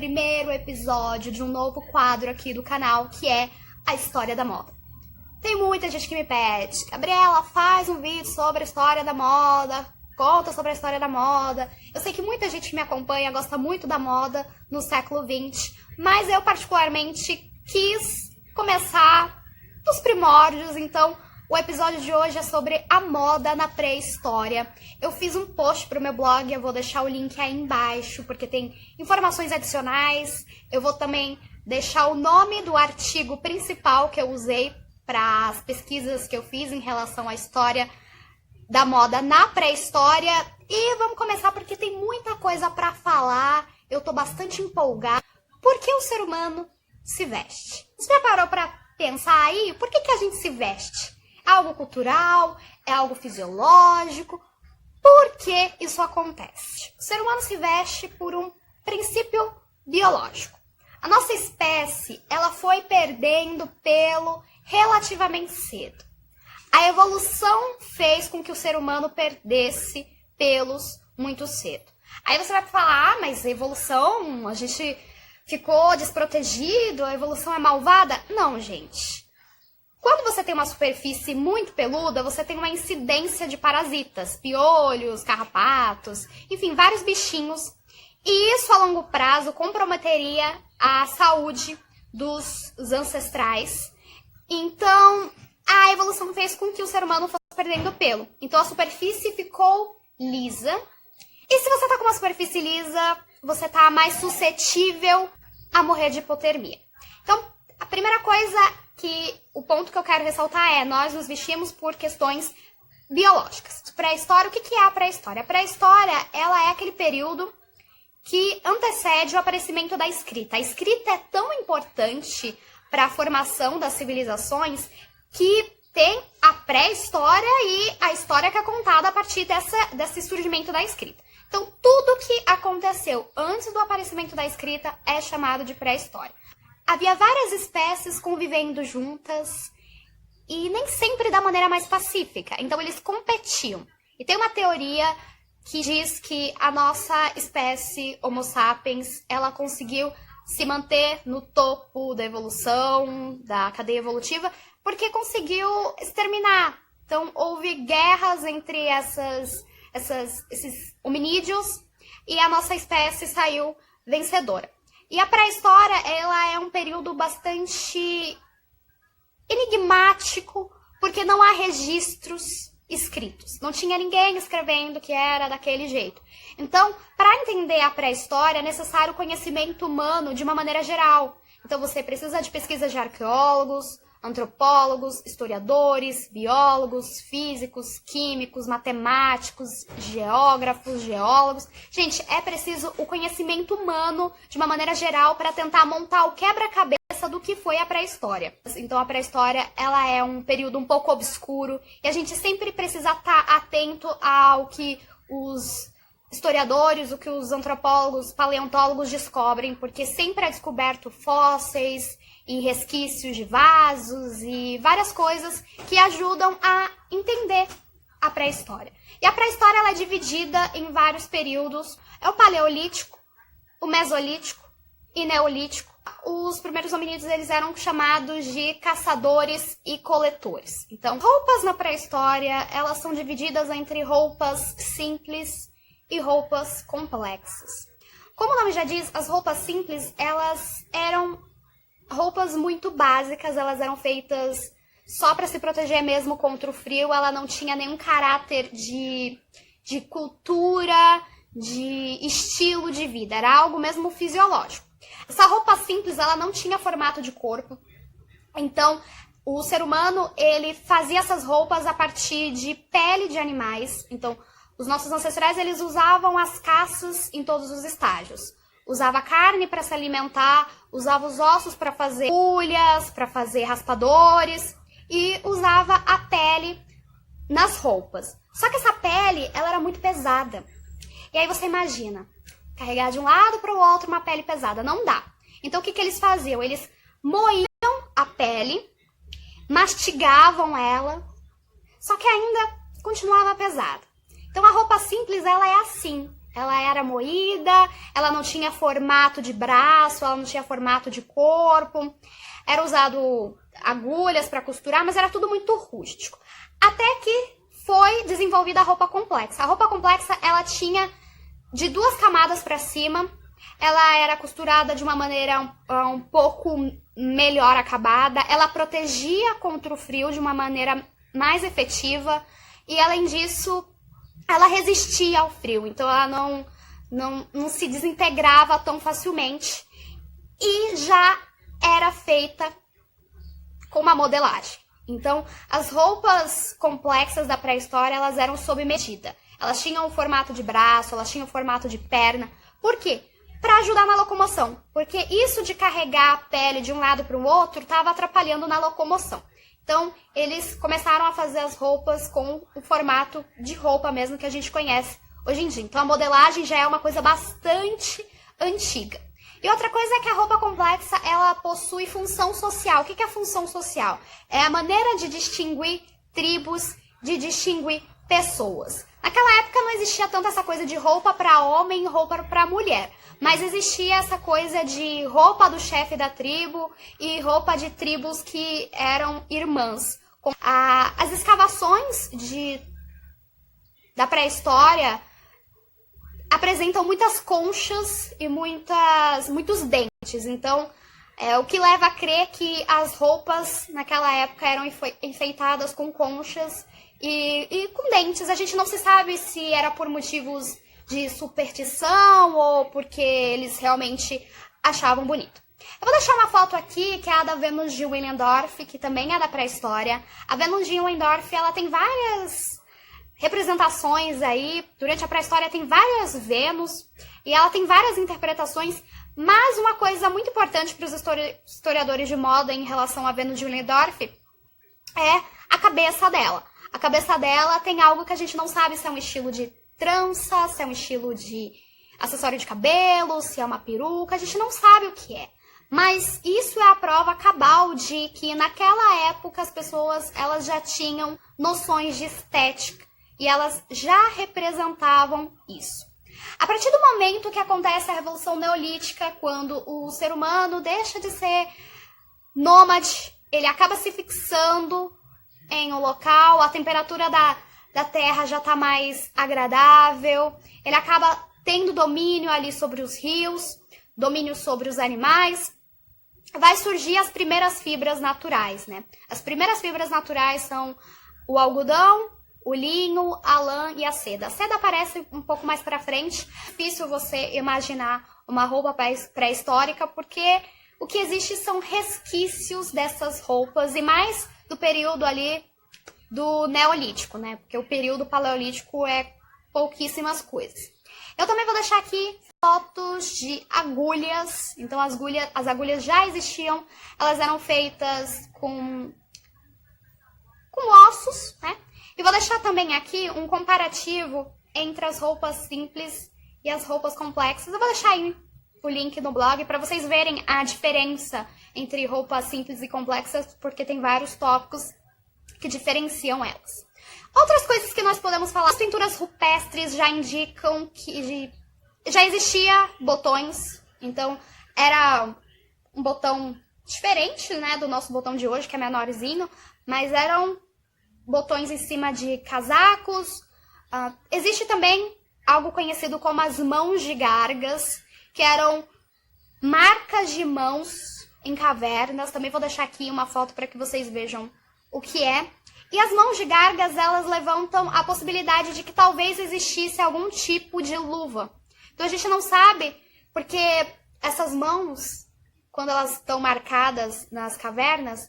primeiro episódio de um novo quadro aqui do canal, que é a história da moda. Tem muita gente que me pede: Gabriela, faz um vídeo sobre a história da moda, conta sobre a história da moda. Eu sei que muita gente que me acompanha gosta muito da moda no século XX, mas eu particularmente quis começar dos primórdios, então o episódio de hoje é sobre a moda na pré-história. Eu fiz um post pro meu blog, eu vou deixar o link aí embaixo, porque tem informações adicionais. Eu vou também deixar o nome do artigo principal que eu usei para as pesquisas que eu fiz em relação à história da moda na pré-história. E vamos começar porque tem muita coisa para falar. Eu tô bastante empolgada. Por que o ser humano se veste? Você já parou para pensar aí? Por que a gente se veste? É algo cultural? É algo fisiológico? Por que isso acontece? O ser humano se veste por um princípio biológico. A nossa espécie, ela foi perdendo pelo relativamente cedo. A evolução fez com que o ser humano perdesse pelos muito cedo. Aí você vai falar: mas a evolução, a gente ficou desprotegido, a evolução é malvada? Não, gente. Quando você tem uma superfície muito peluda, você tem uma incidência de parasitas, piolhos, carrapatos, enfim, vários bichinhos. E isso a longo prazo comprometeria a saúde dos ancestrais. Então, a evolução fez com que o ser humano fosse perdendo pelo. Então, a superfície ficou lisa. E se você tá com uma superfície lisa, você tá mais suscetível a morrer de hipotermia. Então, a primeira coisa o ponto que eu quero ressaltar é: nós nos vestimos por questões biológicas. Pré-história, o que é a pré-história? A pré-história, ela é aquele período que antecede o aparecimento da escrita. A escrita é tão importante para a formação das civilizações que tem a pré-história e a história que é contada a partir desse surgimento da escrita. Então, tudo que aconteceu antes do aparecimento da escrita é chamado de pré-história. Havia várias espécies convivendo juntas e nem sempre da maneira mais pacífica. Então, eles competiam. E tem uma teoria que diz que a nossa espécie Homo sapiens, ela conseguiu se manter no topo da evolução, da cadeia evolutiva, porque conseguiu exterminar. Então, houve guerras entre esses hominídeos e a nossa espécie saiu vencedora. E a pré-história, ela é um período bastante enigmático, porque não há registros escritos. Não tinha ninguém escrevendo que era daquele jeito. Então, para entender a pré-história, é necessário o conhecimento humano de uma maneira geral. Então, você precisa de pesquisa de arqueólogos, antropólogos, historiadores, biólogos, físicos, químicos, matemáticos, geógrafos, geólogos. Gente, é preciso o conhecimento humano de uma maneira geral para tentar montar o quebra-cabeça do que foi a pré-história. Então, a pré-história, ela é um período um pouco obscuro e a gente sempre precisa estar atento ao que os historiadores, o que os antropólogos, paleontólogos descobrem, porque sempre é descoberto fósseis e resquícios de vasos e várias coisas que ajudam a entender a pré-história. E a pré-história, ela é dividida em vários períodos. É o paleolítico, o mesolítico e neolítico. Os primeiros hominídeos, eles eram chamados de caçadores e coletores. Então, roupas na pré-história, elas são divididas entre roupas simples e roupas complexas. Como o nome já diz, as roupas simples, elas eram roupas muito básicas, elas eram feitas só para se proteger mesmo contra o frio, ela não tinha nenhum caráter de cultura, de estilo de vida, era algo mesmo fisiológico. Essa roupa simples, ela não tinha formato de corpo, então o ser humano, ele fazia essas roupas a partir de pele de animais. Então, os nossos ancestrais, eles usavam as caças em todos os estágios. Usava carne para se alimentar, usava os ossos para fazer agulhas, para fazer raspadores e usava a pele nas roupas. Só que essa pele, ela era muito pesada. E aí você imagina, carregar de um lado para o outro uma pele pesada, não dá. Então o que eles faziam? Eles moíam a pele, mastigavam ela, só que ainda continuava pesada. Então a roupa simples, ela é assim. Ela era moída, ela não tinha formato de braço, ela não tinha formato de corpo. Era usado agulhas para costurar, mas era tudo muito rústico. Até que foi desenvolvida a roupa complexa. A roupa complexa, ela tinha de 2 camadas para cima. Ela era costurada de uma maneira um pouco melhor acabada. Ela protegia contra o frio de uma maneira mais efetiva. E, além disso, ela resistia ao frio, então ela não se desintegrava tão facilmente e já era feita com uma modelagem. Então, as roupas complexas da pré-história, elas eram sob medida. Elas tinham o formato de braço, elas tinham o formato de perna. Por quê? Para ajudar na locomoção, porque isso de carregar a pele de um lado para o outro estava atrapalhando na locomoção. Então, eles começaram a fazer as roupas com o formato de roupa mesmo que a gente conhece hoje em dia. Então, a modelagem já é uma coisa bastante antiga. E outra coisa é que a roupa complexa, ela possui função social. O que é a função social? É a maneira de distinguir tribos, de distinguir pessoas. Naquela época não existia tanto essa coisa de roupa para homem e roupa para mulher. Mas existia essa coisa de roupa do chefe da tribo e roupa de tribos que eram irmãs. As escavações da pré-história apresentam muitas conchas e muitos dentes. Então, o que leva a crer que as roupas naquela época eram enfeitadas com conchas e com dentes. A gente não se sabe se era por motivos de superstição ou porque eles realmente achavam bonito. Eu vou deixar uma foto aqui, que é a da Vênus de Willendorf, que também é da pré-história. A Vênus de Willendorf, ela tem várias representações aí. Durante a pré-história tem várias Vênus e ela tem várias interpretações, mas uma coisa muito importante para os historiadores de moda em relação à Vênus de Willendorf é a cabeça dela. A cabeça dela tem algo que a gente não sabe se é um estilo de trança, se é um estilo de acessório de cabelo, se é uma peruca, a gente não sabe o que é. Mas isso é a prova cabal de que naquela época as pessoas elas já tinham noções de estética e elas já representavam isso. A partir do momento que acontece a Revolução Neolítica, quando o ser humano deixa de ser nômade, ele acaba se fixando em um local, a temperatura da terra já está mais agradável, ele acaba tendo domínio ali sobre os rios, domínio sobre os animais, vai surgir as primeiras fibras naturais, né? As primeiras fibras naturais são o algodão, o linho, a lã e a seda. A seda aparece um pouco mais para frente. É difícil você imaginar uma roupa pré-histórica, porque o que existe são resquícios dessas roupas, e mais do período ali do Neolítico, né? Porque o período Paleolítico é pouquíssimas coisas. Eu também vou deixar aqui fotos de agulhas. Então, as agulhas já existiam. Elas eram feitas com ossos, né? E vou deixar também aqui um comparativo entre as roupas simples e as roupas complexas. Eu vou deixar aí o link no blog para vocês verem a diferença entre roupas simples e complexas, porque tem vários tópicos que diferenciam elas. Outras coisas que nós podemos falar, as pinturas rupestres já indicam que já existia botões, então era um botão diferente, né, do nosso botão de hoje, que é menorzinho, mas eram botões em cima de casacos. Existe também algo conhecido como as mãos de Gargas, que eram marcas de mãos em cavernas. Também vou deixar aqui uma foto para que vocês vejam o que é. E as mãos de Gargas, elas levantam a possibilidade de que talvez existisse algum tipo de luva. Então a gente não sabe, porque essas mãos, quando elas estão marcadas nas cavernas,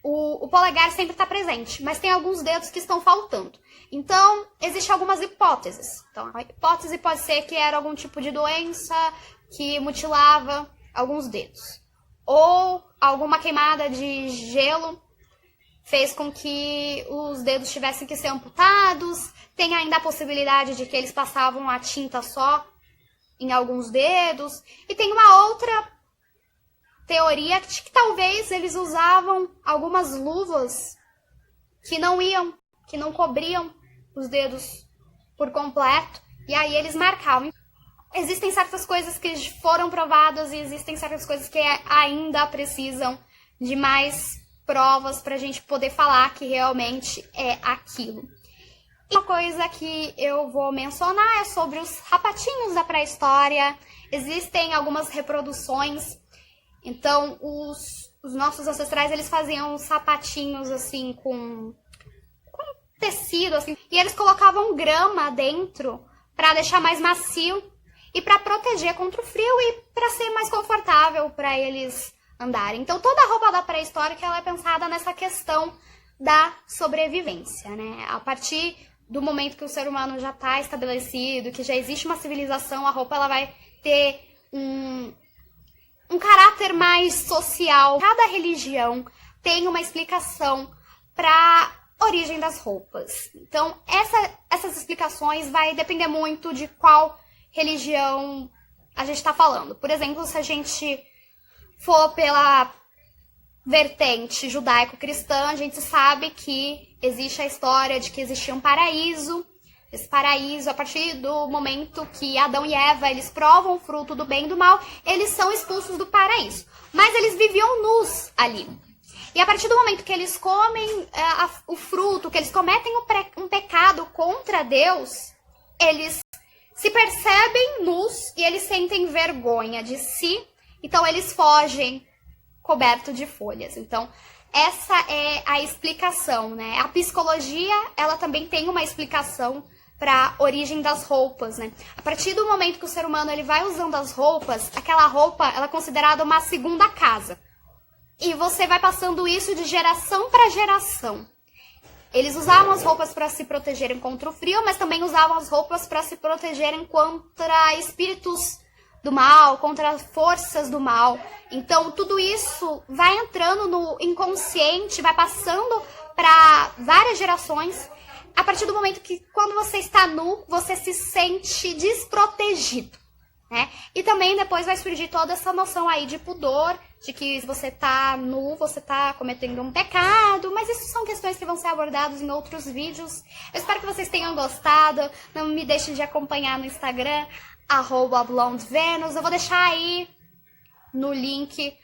o polegar sempre está presente, mas tem alguns dedos que estão faltando. Então, existem algumas hipóteses. Então, a hipótese pode ser que era algum tipo de doença que mutilava alguns dedos. Ou alguma queimada de gelo fez com que os dedos tivessem que ser amputados. Tem ainda a possibilidade de que eles passavam a tinta só em alguns dedos. E tem uma outra teoria de que talvez eles usavam algumas luvas que não cobriam os dedos por completo. E aí eles marcavam. Existem certas coisas que foram provadas e existem certas coisas que ainda precisam de mais provas pra gente poder falar que realmente é aquilo. E uma coisa que eu vou mencionar é sobre os sapatinhos da pré-história. Existem algumas reproduções. Então, os nossos ancestrais, eles faziam sapatinhos assim com tecido, assim, e eles colocavam grama dentro para deixar mais macio e para proteger contra o frio e para ser mais confortável para eles andarem. Então, toda a roupa da pré-histórica ela é pensada nessa questão da sobrevivência, né? A partir do momento que o ser humano já está estabelecido, que já existe uma civilização, a roupa ela vai ter um caráter mais social. Cada religião tem uma explicação para origem das roupas. Então, essas explicações vai depender muito de qual religião a gente está falando. Por exemplo, se a gente for pela vertente judaico-cristã, a gente sabe que existe a história de que existia um paraíso. Esse paraíso, a partir do momento que Adão e Eva, eles provam o fruto do bem e do mal, eles são expulsos do paraíso. Mas eles viviam nus ali. E a partir do momento que eles comem o fruto, que eles cometem um pecado contra Deus, eles se percebem nus e eles sentem vergonha de si. Então eles fogem coberto de folhas. Então essa é a explicação, né? A psicologia, ela também tem uma explicação para a origem das roupas, né? A partir do momento que o ser humano ele vai usando as roupas, aquela roupa ela é considerada uma segunda casa. E você vai passando isso de geração para geração. Eles usavam as roupas para se protegerem contra o frio, mas também usavam as roupas para se protegerem contra espíritos do mal, contra forças do mal. Então, tudo isso vai entrando no inconsciente, vai passando para várias gerações. A partir do momento que, quando você está nu, você se sente desprotegido, né? E também depois vai surgir toda essa noção aí de pudor, de que se você tá nu, você tá cometendo um pecado, mas isso são questões que vão ser abordadas em outros vídeos. Eu espero que vocês tenham gostado. Não me deixem de acompanhar no Instagram, @blondevenus. Eu vou deixar aí no link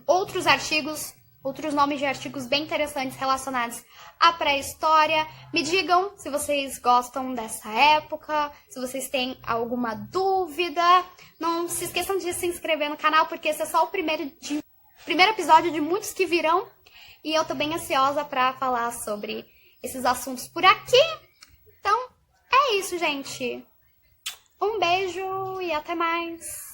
outros artigos, outros nomes de artigos bem interessantes relacionados à pré-história. Me digam se vocês gostam dessa época, se vocês têm alguma dúvida. Não se esqueçam de se inscrever no canal, porque esse é só o primeiro episódio de muitos que virão. E eu tô bem ansiosa pra falar sobre esses assuntos por aqui. Então, é isso, gente. Um beijo e até mais.